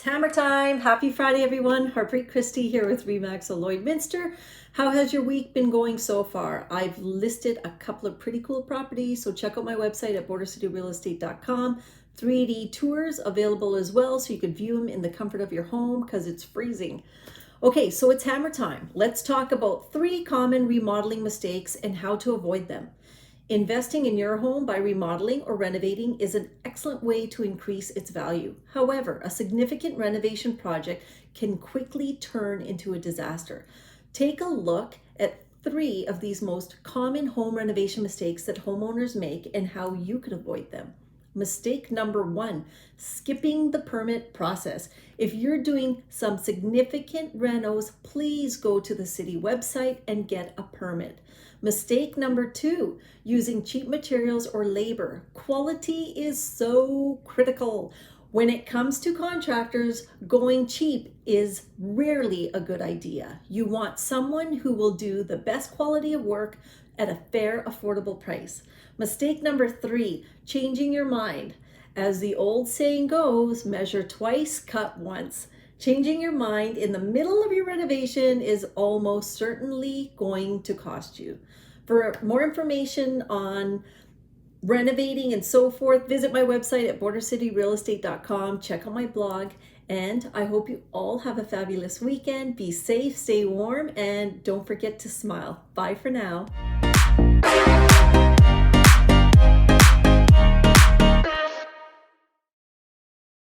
hammer time. Happy Friday, everyone. Harpreet Christie here with Remax Lloydminster. How has your week been going so far? I've listed a couple of pretty cool properties, so check out my website at bordercityrealestate.com. 3D tours available as well, so you can view them in the comfort of your home because it's freezing. Okay, so it's hammer time. Let's talk about 3 common remodeling mistakes and how to avoid them. Investing in your home by remodeling or renovating is an excellent way to increase its value. However, a significant renovation project can quickly turn into a disaster. Take a look at 3 of these most common home renovation mistakes that homeowners make and how you can avoid them. Mistake number 1, skipping the permit process. If you're doing some significant renos, please go to the city website and get a permit. Mistake number 2, using cheap materials or labor. Quality is so critical. When it comes to contractors, going cheap is rarely a good idea. You want someone who will do the best quality of work at a fair, affordable price. Mistake number 3, changing your mind. As the old saying goes, measure twice, cut once. Changing your mind in the middle of your renovation is almost certainly going to cost you. For more information on renovating and so forth, visit my website at bordercityrealestate.com. Check out my blog, and I hope you all have a fabulous weekend. Be safe, stay warm, and don't forget to smile. Bye for now.